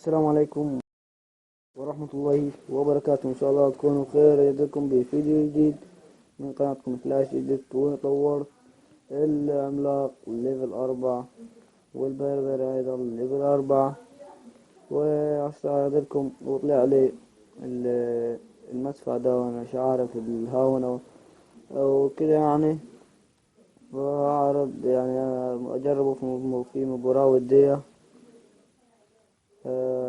السلام عليكم ورحمة الله وبركاته. إن شاء الله تكونوا بخير. يجدكم بفيديو جديد من قناتكم فلاش إديت، ونطور العملاق ليفل 4 والبربر أيضا ليفل 4. وأستعرض وطلع لي المدفع ده، وأنا مش عارف الهاونة أو كده يعني. وأعرض يعني أجربه في مباراة ودية،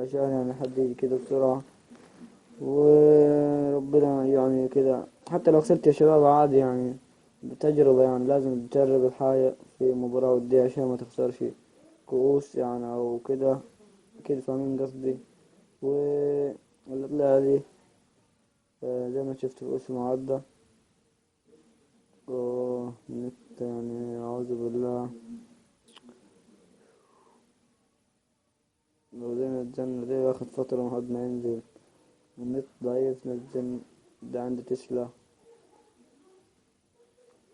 عشان يعني حد يجي كده بسرعة، وربنا يعني كده. حتى لو خسرت يا شباب عادي يعني، بتجربة يعني، لازم تجرب الحاجة في مباراة ودية عشان ما تخسرش كؤوس يعني أو كده. كده فاهمين قصدي. واللي طلع لي زي ما شفت في اسمه عدى نت يعني، أعوذ بالله. لو زي ما الجنة دي واخد فترة لحد ما ينزل. النت ضعيف نزل. ده عندي تسلا،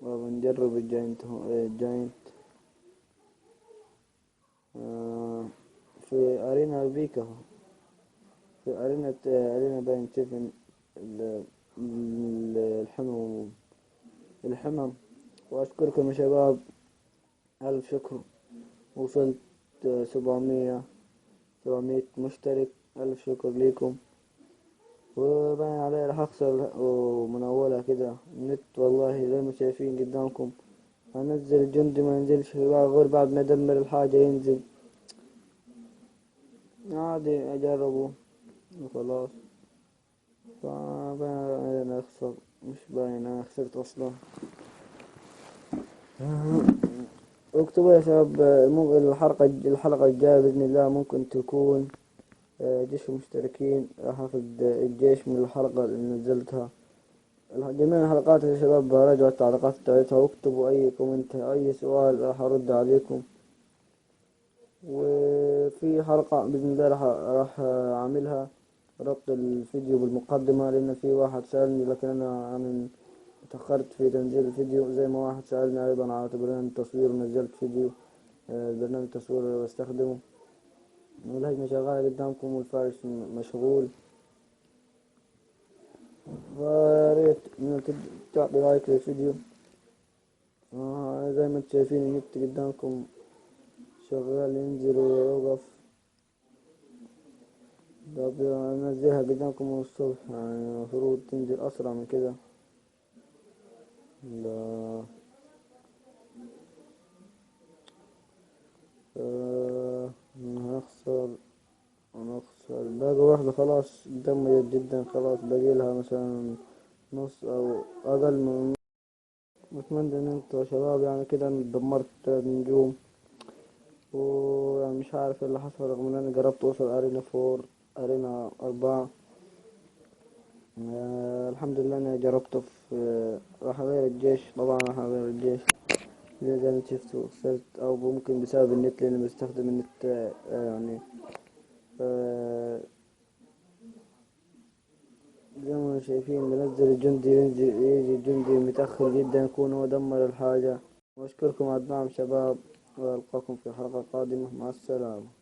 وبنجرب الجاينت الجاينت في أرينا بيكا، في أرينا باين تشيفن الحمم الحمم. وأشكركم يا شباب، ألف شكر. وصلت 700 مشترك، ألف شكر ليكم. وباين علي راح أخسر ومن أولها كده النت، والله زي ما شايفين قدامكم. أنزل الجندي ما ينزلش غير بعد ما يدمر الحاجة ينزل عادي، أجربه وخلاص. فباين أنا أخسر، مش باين أنا خسرت أصلا. اكتبوا يا شباب، الحلقة الجاية بإذن الله ممكن تكون جيش المشتركين. راح أخذ الجيش من الحلقة اللي نزلتها. جميع الحلقات يا شباب راجعوا التعليقات بتاعتها، واكتبوا أي كومنت أي سؤال راح أرد عليكم. وفي حلقة بإذن الله راح أعملها ربط الفيديو بالمقدمة، لأن في واحد سألني، لكن أنا تأخرت في تنزيل الفيديو. زي ما واحد سألني أيضا على برنامج التصوير، ونزلت فيديو برنامج التصوير اللي بستخدمه. والهجمة شغالة قدامكم والفارس مشغول. فياريت إنك تعطي لايك للفيديو. زي ما انتم شايفين النت قدامكم شغال ينزل ويوقف. طب انزلها قدامكم من الصبح، يعني المفروض تنزل أسرع من كده. لا هنخسر باقي واحدة خلاص، دمجت جدا خلاص. باقي لها مثلا نص أو أقل من. أتمنى إن انتوا يا شباب يعني كده دمرت 3 نجوم. ويعني مش عارف ايه اللي حصل، رغم ان انا جربت اوصل ارينا 4 ارينا 4. الحمد لله انا جربته في راح اغير الجيش. طبعا راح اغير الجيش زي ما شفتوا. خسرت او ممكن بسبب النت، لاني بستخدم النت يعني آه، زي ما شايفين بنزل الجندي يجي الجندي متأخر جدا، يكون هو دمر الحاجة. واشكركم على الدعم شباب، والقاكم في حلقة قادمة. مع السلامة.